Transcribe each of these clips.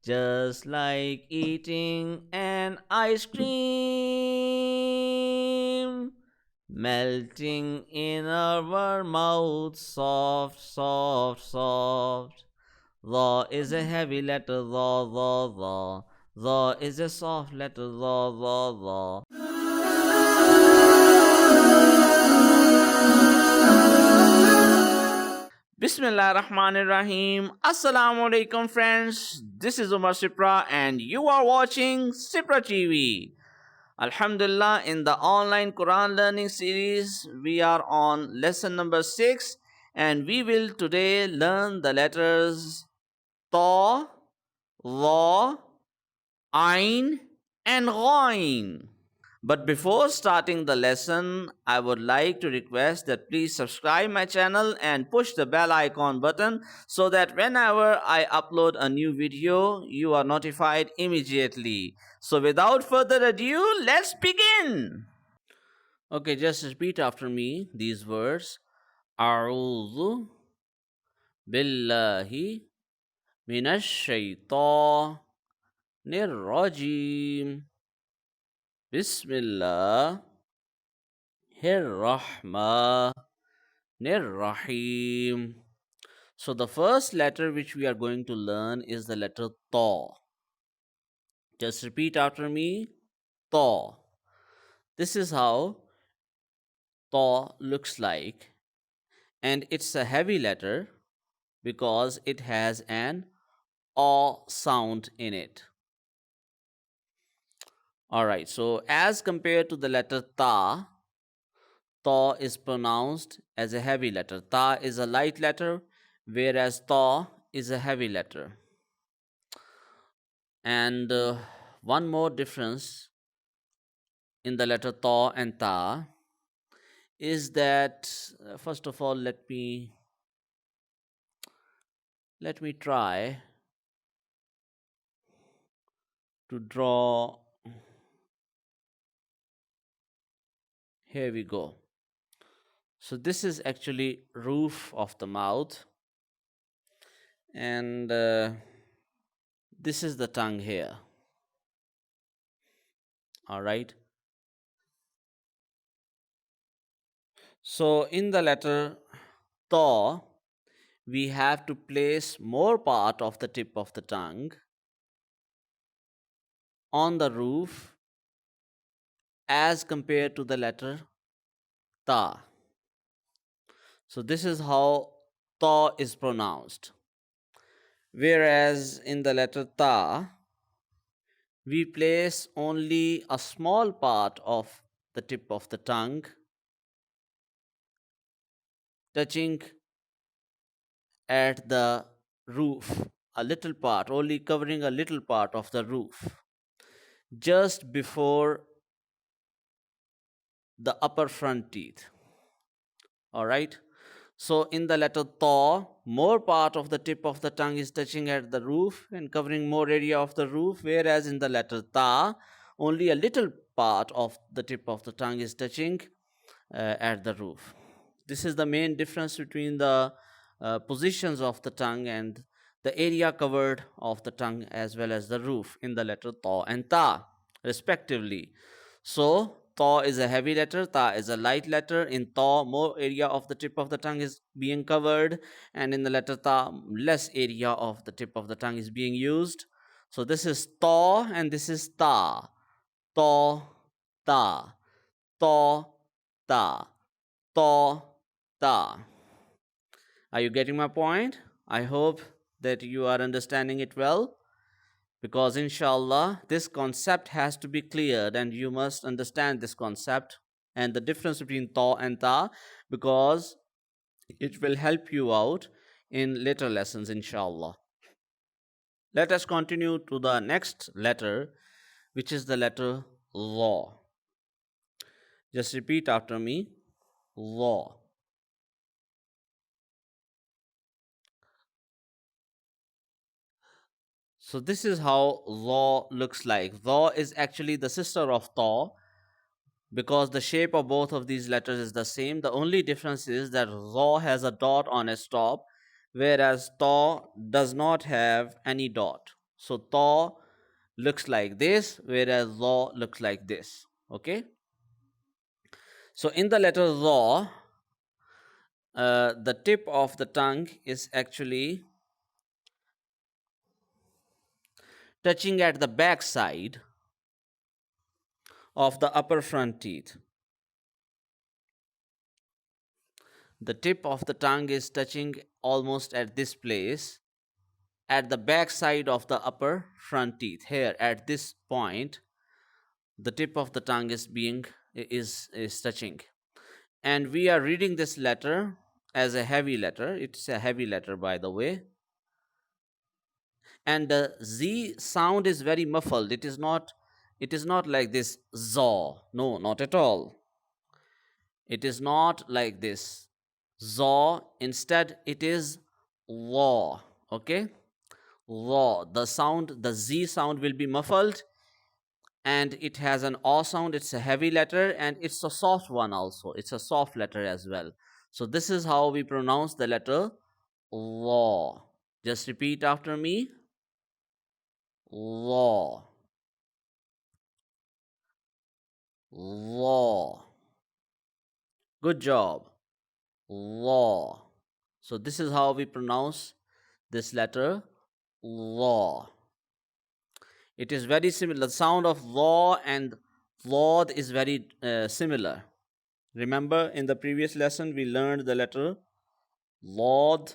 just like eating an ice cream, melting in our mouth, soft, soft, soft. Law is a heavy letter, law, law, law. Law is a soft letter, law, law, law. Bismillah Rahmanir Rahim. Assalamu alaikum, friends. This is Umar SIPRA, and you are watching SIPRA TV. Alhamdulillah, in the online Quran learning series, we are on lesson number 6, and we will today learn the letters Taw, Zhaw, Ayn, and Ghayn. But before starting the lesson, I would like to request that please subscribe my channel and push the bell icon button so that whenever I upload a new video, you are notified immediately. So without further ado, let's begin. Okay, just repeat after me these words. A'udhu billahi minash shaitanir rajim. Bismillah Rahmanir Rahim. So the first letter which we are going to learn is the letter Taw. Just repeat after me. Taw. This is how Taw looks like, and it's a heavy letter because it has an aw sound in it. Alright, so as compared to the letter Ta, Taw is pronounced as a heavy letter. Ta is a light letter, whereas Taw is a heavy letter. And one more difference in the letter Taw and Ta is that, first of all, let me try to draw. Here we go. So this is actually roof of the mouth, and this is the tongue here. All right. So in the letter Taw, we have to place more part of the tip of the tongue on the roof as compared to the letter Ta. So this is how Taw is pronounced. Whereas in the letter Ta, we place only a small part of the tip of the tongue touching at the roof, a little part, only covering a little part of the roof, just before the upper front teeth. All right. So in the letter Taw, more part of the tip of the tongue is touching at the roof and covering more area of the roof, whereas in the letter Ta, only a little part of the tip of the tongue is touching at the roof. This is the main difference between the positions of the tongue and the area covered of the tongue as well as the roof in the letter Taw and Ta, respectively. So Taw is a heavy letter, Ta is a light letter. In Taw, more area of the tip of the tongue is being covered, and in the letter Ta, less area of the tip of the tongue is being used. So this is Taw and this is Ta. Taw, Ta. Taw, Ta. Taw, Ta. Are you getting my point? I hope that you are understanding it well, because inshallah this concept has to be cleared and you must understand this concept and the difference between Taw and Ta, because it will help you out in later lessons, inshallah. Let us continue to the next letter, which is the letter Zhaw. Just repeat after me. Zhaw. So this is how Zhaw looks like. Zhaw is actually the sister of Taw, because the shape of both of these letters is the same. The only difference is that Zhaw has a dot on its top, whereas Taw does not have any dot. So Taw looks like this, whereas Zhaw looks like this. Okay. So in the letter Zhaw, the tip of the tongue is actually touching at the back side of the upper front teeth. The tip of the tongue is touching almost at this place, at the back side of the upper front teeth. Here at this point, the tip of the tongue is touching. And we are reading this letter as a heavy letter. It's a heavy letter, by the way. And the Z sound is very muffled. It is not like this Zaw. No, not at all. It is not like this Zaw. Instead, it is Law. Okay? Law. The Z sound will be muffled, and it has an aw sound. It's a heavy letter, and it's a soft one also. It's a soft letter as well. So this is how we pronounce the letter law. Just repeat after me. Law. Law. Good job. Law. So this is how we pronounce this letter law. It is very similar. The sound of law and Lord is very similar. Remember, in the previous lesson, we learned the letter Lord.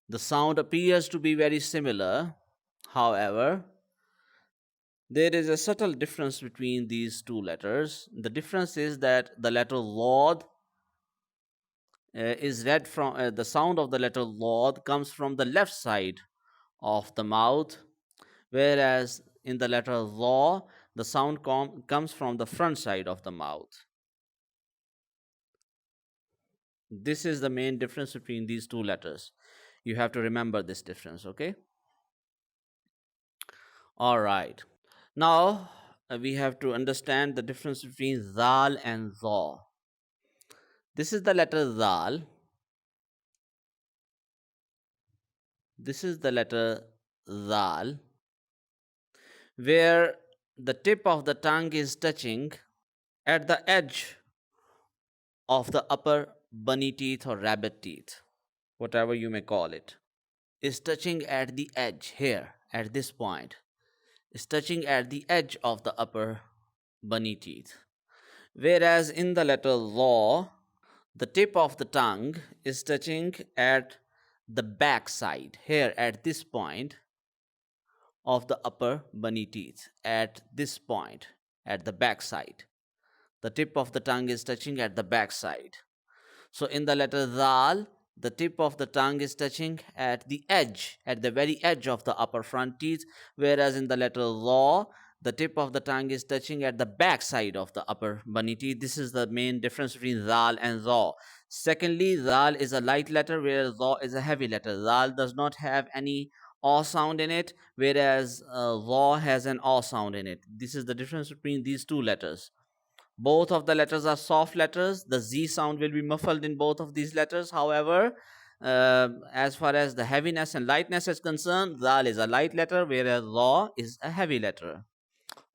The sound appears to be very similar. However, there is a subtle difference between these two letters. The difference is that the letter Lord is read from the sound of the letter Lord comes from the left side of the mouth, whereas in the letter Law, the sound comes from the front side of the mouth. This is the main difference between these two letters. You have to remember this difference, okay? All right. Now we have to understand the difference between Zal and Zaw. This is the letter Zal. This is the letter Zal, where the tip of the tongue is touching at the edge of the upper bunny teeth or rabbit teeth, whatever you may call it, is touching at the edge here, at this point, is touching at the edge of the upper bunny teeth. Whereas in the letter Law, the tip of the tongue is touching at the back side, here at this point of the upper bunny teeth, at this point, at the back side. The tip of the tongue is touching at the back side. So in the letter Zal, the tip of the tongue is touching at the edge, at the very edge of the upper front teeth, whereas in the letter Law, the tip of the tongue is touching at the back side of the upper bunny teeth. This is the main difference between Zal and Zaw. Secondly, Zal is a light letter, whereas Zaw is a heavy letter. Zal does not have any aw sound in it, whereas Zaw has an aw sound in it. This is the difference between these two letters. Both of the letters are soft letters. The Z sound will be muffled in both of these letters. However, as far as the heaviness and lightness is concerned, Zal is a light letter, whereas Law is a heavy letter.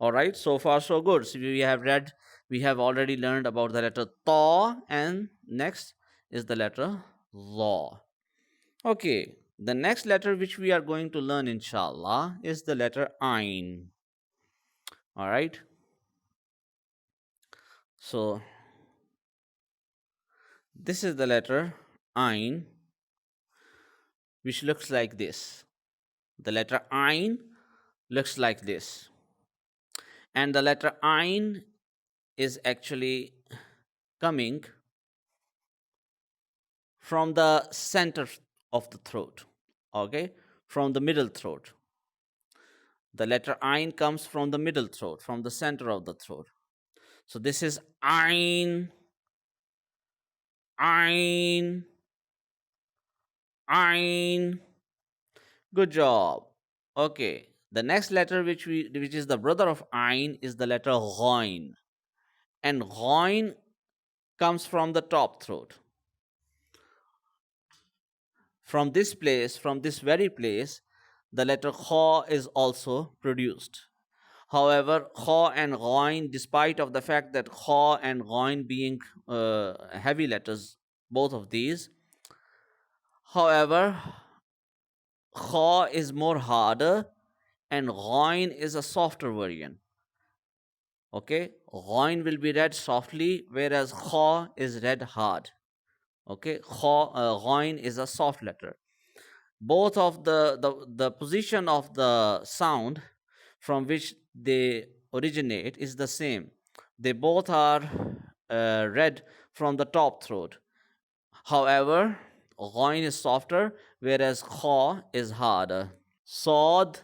All right, so far so good. So we have already learned about the letter Taw, and next is the letter Law. Okay, the next letter which we are going to learn, inshallah, is the letter Ayn. All right. So this is the letter Ayn, which looks like this. The letter Ayn looks like this. And the letter Ayn is actually coming from the center of the throat, okay? From the middle throat. The letter Ayn comes from the middle throat, from the center of the throat. So this is Ayn, Ayn, Ayn. Good job. Okay. The next letter which is the brother of Ayn is the letter Ghayn. And Ghayn comes from the top throat. from this place, from this very place, the letter kha is also produced. However, kha and ghain, despite of the fact that kha and ghain being heavy letters, both of these, however, kha is more harder and ghain is a softer version. Okay, ghain will be read softly, whereas kha is read hard. Okay, ghain is a soft letter. Both of the position of the sound from which they originate is the same. They both are read from the top throat. However, ghain is softer, whereas kha is harder. Sod,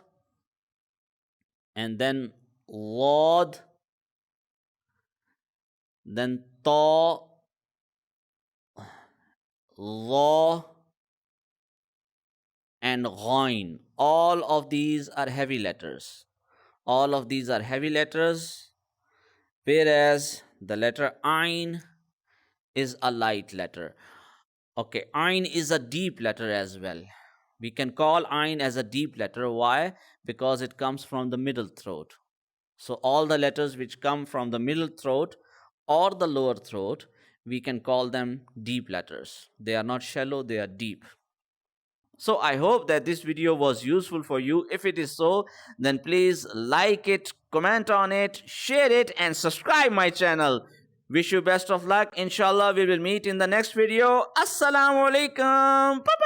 and then lod, then taw, law, and ghain. All of these are heavy letters. All of these are heavy letters, whereas the letter Ayn is a light letter. Okay, Ayn is a deep letter as well. We can call Ayn as a deep letter. Why? Because it comes from the middle throat. So all the letters which come from the middle throat or the lower throat, we can call them deep letters. They are not shallow, they are deep. So I hope that this video was useful for you. If it is so, then please like it, comment on it, share it, and subscribe my channel. Wish you best of luck. Inshallah, we will meet in the next video. Assalamu alaikum. Bye-bye.